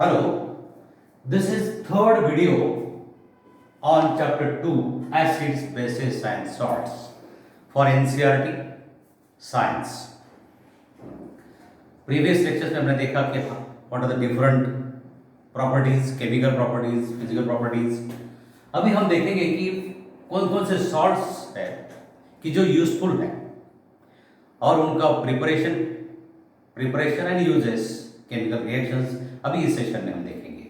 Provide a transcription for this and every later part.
Hello, this is third video on chapter 2 acids, bases and salts for NCERT science. Previous lectures में हमने देखा कि what are the different properties, chemical properties, physical properties. अभी हम देखेंगे कि कौन कौन से salts है कि जो useful है और उनका preparation and uses, chemical reactions अभी इस सेशन में हम देखेंगे।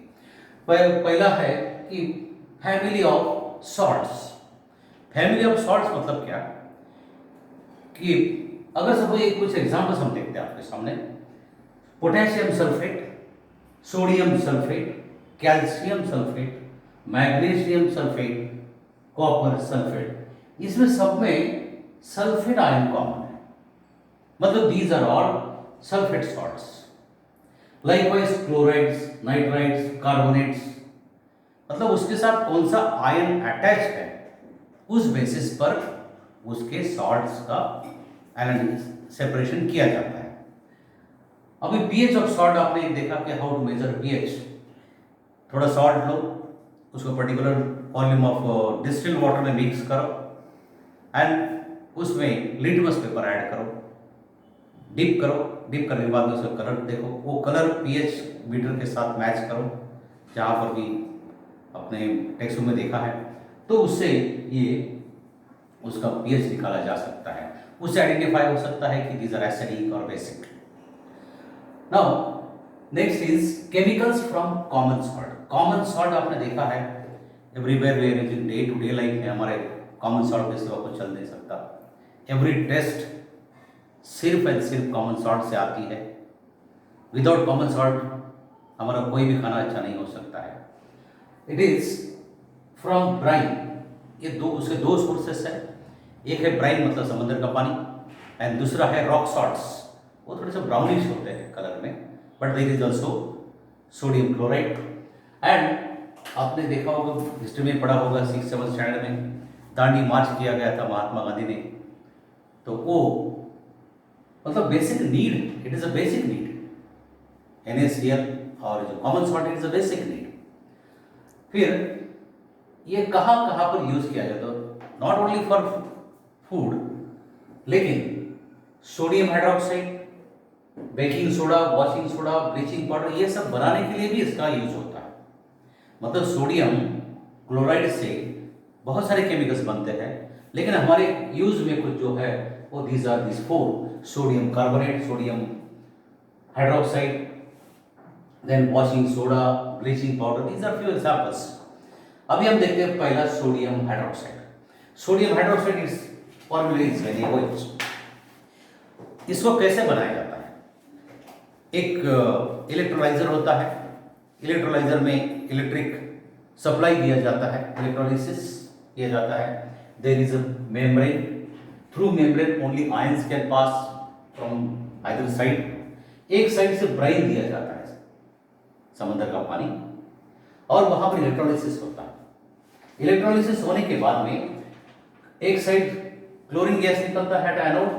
पहला है कि family of salts. Family of salts मतलब क्या कि अगर सपोज कुछ एग्जांपल्स हम देखते हैं आपके सामने, potassium sulphate, sodium sulphate, calcium sulphate, magnesium sulphate, copper sulphate, इसमें सब में सल्फेट आयन कॉमन है, मतलब these are all sulphate salts. Likewise chlorides, nitrides, carbonates, मतलब उसके साथ कौन सा आयन अटैच है उस बेसिस पर उसके सॉल्ट्स का सेपरेशन किया जाता है। अभी पीएच ऑफ सॉल्ट आपने देखा कि हाउ टू मेजर पीएच। थोड़ा सॉल्ट लो, उसको particular volume of distil water में मिक्स करो एंड उसमें लिटमस पेपर ऐड करो, डिप करो, डिप करने के बाद में उसका कलर देखो, वो कलर पीएच मीटर के साथ मैच करो जहाँ पर भी अपने टेक्स्ट में देखा है, तो उससे ये उसका पीएच निकाला जा सकता है, उससे आइडेंटिफाई हो सकता है कि दीज आर एसिडिक और basic. Now next is chemicals from common salt. Common salt आपने देखा है everywhere we using day to day life में, हमारे कॉमन सॉल्ट के सिवा कुछ चल नहीं सकता। एवरी टेस्ट सिर्फ एंड सिर्फ कॉमन सॉल्ट से आती है। विदाउट कॉमन सॉल्ट हमारा कोई भी खाना अच्छा नहीं हो सकता है। It is from brine. ये उसके दो सोर्सेस है, एक है ब्राइन मतलब समंदर का पानी एंड दूसरा है रॉक सॉल्ट्स। वो थोड़े से ब्राउनिश होते हैं कलर में, but there is also sodium chloride. And आपने देखा होगा, हिस्ट्री में पढ़ा होगा 6th-7th स्टैंडर्ड में, दांडी मार्च किया गया था महात्मा गांधी ने, तो वो मतलब basic need, it is a basic need. NaCl और जो common salt it is a basic need. फिर ये कहाँ कहाँ पर यूज किया जाता है, नॉट ओनली फॉर फूड, लेकिन sodium hydroxide, baking soda, washing soda, bleaching powder, ये सब बनाने के लिए भी इसका यूज होता है। मतलब सोडियम क्लोराइड से बहुत सारे केमिकल्स बनते हैं, लेकिन हमारे यूज में कुछ जो है वो these are this 4: sodium carbonate, sodium hydroxide, then washing soda, bleaching powder, these are few examples. अभी हम देखते हैं पहला sodium hydroxide. Sodium hydroxide is formula is NaOH। इसको कैसे बनाया जाता है? एक इलेक्ट्रोलाइजर होता है, इलेक्ट्रोलाइजर में इलेक्ट्रिक सप्लाई दिया जाता है, इलेक्ट्रोलिसिस किया जाता है। There is a membrane, through membrane only ions can pass from either side. एक साइड से ब्राइन दिया जाता है, समंदर का पानी, और वहां पर इलेक्ट्रोलिसिस होता है। इलेक्ट्रोलिसिस होने के बाद में एक साइड क्लोरीन गैस निकलता है एनोड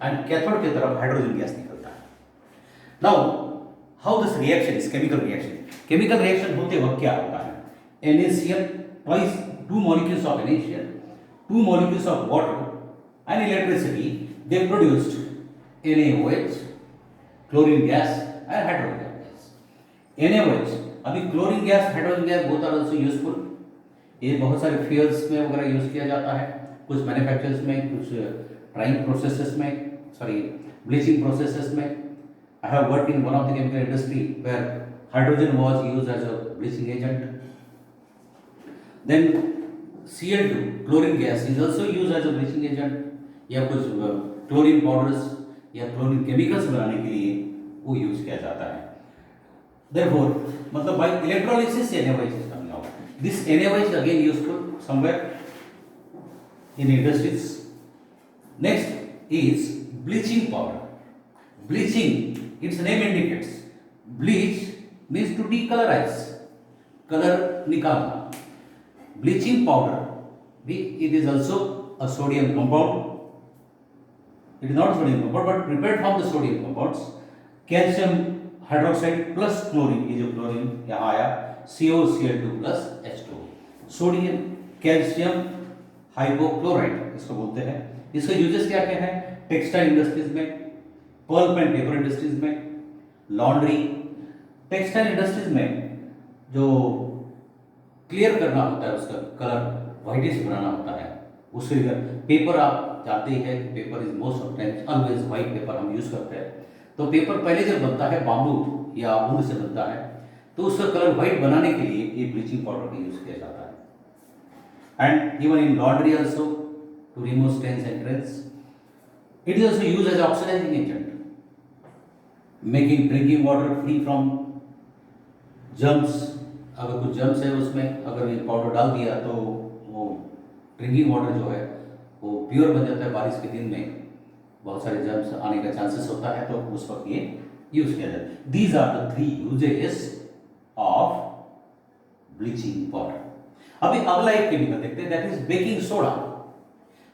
एंड कैथोड की तरफ हाइड्रोजन गैस निकलता है। Now how this reaction is chemical reaction. Chemical reaction होते वक्त क्या होता है? NaCl twice, 2 molecules of NaCl, 2 molecules of water and electricity, they produced NaOH, chlorine gas and hydrogen gas. NaOH, अभी chlorine gas, hydrogen gas both are also useful. ये बहुत सारे fuels में वगैरह यूज किया जाता है, कुछ मैन्युफैक्चरर्स में, कुछ ड्राइंग प्रोसेसेस में, सॉरी ब्लीचिंग प्रोसेसेस में। I have worked in one of the chemical industry where hydrogen was used as a bleaching agent. Then Cl2, chlorine gas, is also used as a bleaching agent, या कुछ chlorine powders या chlorine chemicals बनाने के लिए वो use किया जाता है। Therefore, मतलब by electrolysis NaOH is coming out. This NaOH is again useful somewhere in industries. Next is bleaching powder. Bleaching, its name indicates. Bleach means to decolorize, color निकालना. Bleaching powder, it is also a sodium compound. It is not sodium compound, but prepared from the sodium compounds. Calcium hydroxide plus chlorine, ये जो chlorine यहाँ आया COCl2 plus H2। Sodium calcium hypochloride इसको बोलते हैं। इसके uses क्या क्या है? टेक्सटाइल इंडस्ट्रीज में, पल्प एंड पेपर इंडस्ट्रीज में, लॉन्ड्री। टेक्सटाइल इंडस्ट्रीज में जो क्लियर करना होता है, उसका कलर व्हाइटिश बनाना होता है, उसके लिए पेपर आप जानते ही है कि paper is most of times always white paper हम यूज करते हैं। तो पेपर पहले जब बनता है बाम्बू या ऊन से बनता है, तो उसका कलर व्हाइट बनाने के लिए ये ब्लीचिंग पाउडर का यूज किया जाता है। And even in laundry also to remove stains and trails, it is also used as oxidising agent, making drinking water free from germs. अगर कुछ जर्म्स है उसमें, अगर ये पाउडर डाल दिया तो वो ड्रिंकिंग वाटर जो है वो प्योर बन जाता है। बारिश के दिन में बहुत सारे जर्म्स आने का चांसेस होता है, तो उस वक्त ये यूज किया जाता है। These are the 3 uses of bleaching powder. अभी अगला एक केमिकल देखते हैं, that is baking soda.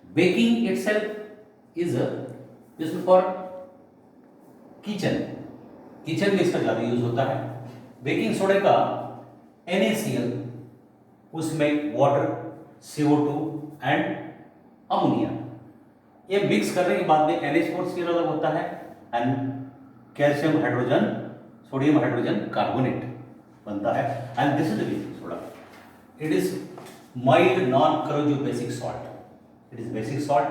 Baking itself is used for kitchen में इसका ज्यादा यूज होता है। बेकिंग सोडा का NaCl, उसमें वाटर, CO2 एंड अमोनिया, ये मिक्स करने के बाद में NH4Cl अलग होता है and calcium hydrogen, sodium hydrogen carbonate बनता है, and this is the baking soda. It is mild non करोजिव basic salt. It is basic salt.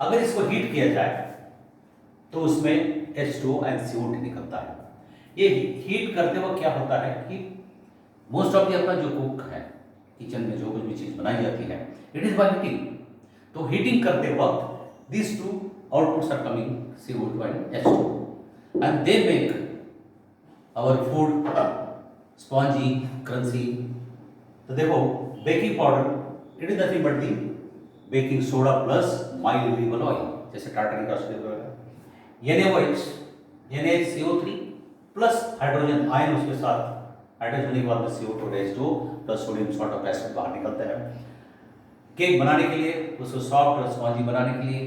अगर इसको हीट किया जाए तो उसमें H2O एंड CO2 निकलता है। ये हीट करते वक्त क्या होता है कि मोस्ट ऑफ द अपना जो कुक है किचन में, जो कुछ भी चीज बनाई जाती है, इट इज बाय हीटिंग। तो हीटिंग करते वक्त this two outputs are coming CO2 and H2 and they make our food spongy crunchy. तो देखो baking powder it is nothing but the baking soda plus mild variable oil, जैसे tartaric acid वगैरह, NaOH, NaCO3 plus hydrogen ion, उसके साथ attach होने के बाद में CO2 H2O plus sodium salt of acid बाहर निकलता है। केक बनाने के लिए, उसको सॉफ्ट और स्पॉन्जी बनाने के लिए,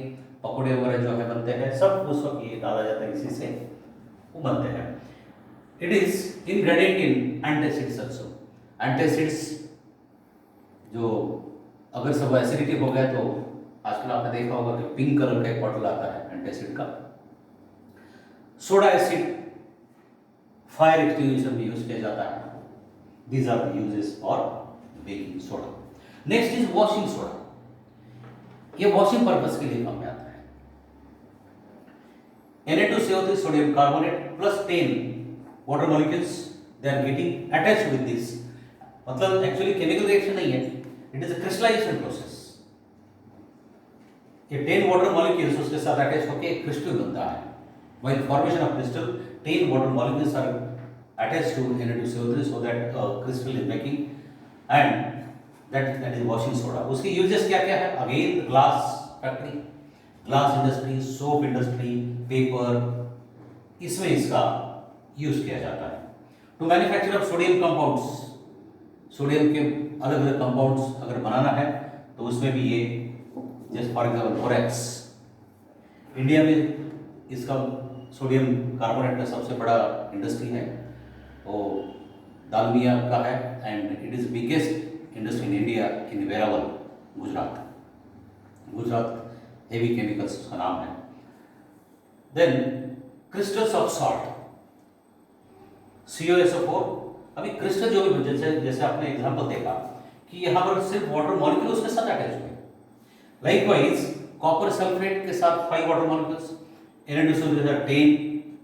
पकौड़े वगैरह जो है बनते हैं, सब उस वक्त ये डाला जाता है, इसी से वो बनते हैं। It is ingredient in antacids also. Antacids जो अगर सब एसिडिटी हो गया तो आजकल आपने देखा होगा कि पिंक कलर का एक बॉटल आता है एंटासिड का। सोडा एसिड फायर एक्सटिंग्विशर में यूज किया जाता है। These are the uses for baking soda. Next is washing soda. ये वॉशिंग पर्पस के लिए काम में आता है। Na2CO3 sodium carbonate plus 10 water molecules, they are getting attached with this. मतलब एक्चुअली केमिकल रिएक्शन नहीं है, it is a crystallisation process. ये 10 वाटर मॉलिक्यूल्स उसके साथ अटैच होकर एक क्रिस्टल बनता है। While formation of crystal, 10 water molecules are attached to Na2CO3 so that crystal is making, and that is washing soda. उसके uses क्या क्या है? Again glass factory, glass industry, soap industry, paper, इसमें इसका यूज किया जाता है। To manufacture of sodium compounds, sodium के अलग अलग कंपाउंड्स अगर बनाना है तो उसमें भी ये, जैसे फॉर एग्जाम्पल बोरेक्स, इंडिया में इसका सोडियम कार्बोनेट का सबसे बड़ा इंडस्ट्री है, वो दालमिया का है, and it is biggest industry in India in Veraval, Gujarat heavy chemicals उसका नाम है। Then crystals of salt, COSO4। अभी क्रिस्टल जो भी, जैसे आपने एग्जांपल देखा कि यहाँ पर सिर्फ वाटर मॉलिक्यूल उसके साथ अटैच हुए। लाइकवाइज कॉपर सल्फेट के साथ 5 water molecules, Na2CO3 10,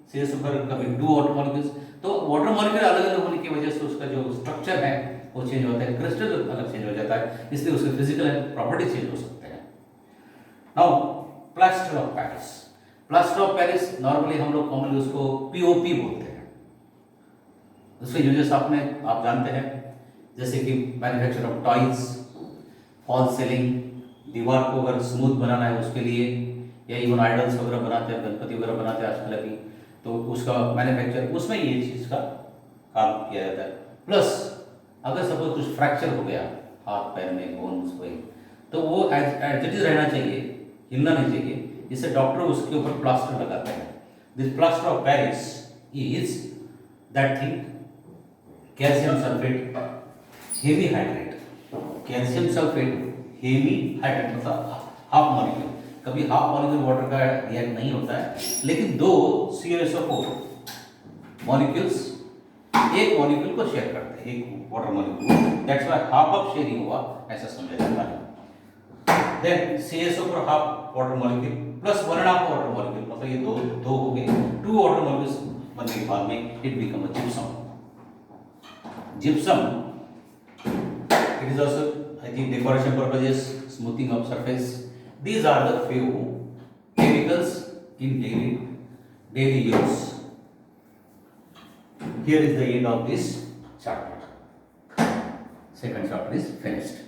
COSO4 coming 2 water molecules. तो वाटर मॉलिक्यूल अलग अलग होने की वजह से उसका जो स्ट्रक्चर है वो चेंज होता है, क्रिस्टल अलग चेंज हो जाता है, इसलिए उसके फिजिकल प्रॉपर्टी चेंज हो सकते हैं। Now plaster of Paris. Plaster of Paris normally हम लोग कॉमनली उसको POP बोलते हैं। उसके यूजेस आप जानते हैं, जैसे कि manufacture of toys, fall ceiling, दीवार को अगर स्मूथ बनाना है उसके लिए, या इवन आइडल्स वगैरह बनाते हैं, गणपति वगैरह बनाते हैं आजकल अभी, तो उसका मैन्युफैक्चर उसमें ये चीज़ का काम किया जाता है। प्लस अगर सपोज कुछ फ्रैक्चर हो गया हाथ पैर में, बोन्स कोई, तो वो एज इट इज रहना चाहिए, हिलना नहीं चाहिए, इससे डॉक्टर उसके ऊपर प्लास्टर लगाते हैं। This plaster of Paris is that thing, calcium sulfate heavy hydrate, calcium sulphate heavy hydrate मतलब हाफ मॉलिक्यूल, कभी हाफ मॉलिक्यूल वाटर का रिएक्ट नहीं होता है, लेकिन दो CaSO4 मॉलिक्यूल्स एक मॉलिक्यूल को शेयर करते हैं, एक water molecule, that's why half of sharing हुआ ऐसा समझा जाता है। Then CaSO4 half water molecule plus 1.5 water molecule, मतलब ये दो हो गए, 2 वाटर मॉलिक्यूल्स बनने के बाद में it become a gypsum. Gypsum it is also, I think, decoration purposes, smoothing of surface. These are the few chemicals in daily use. Here is the end of this chapter. Second chapter is finished.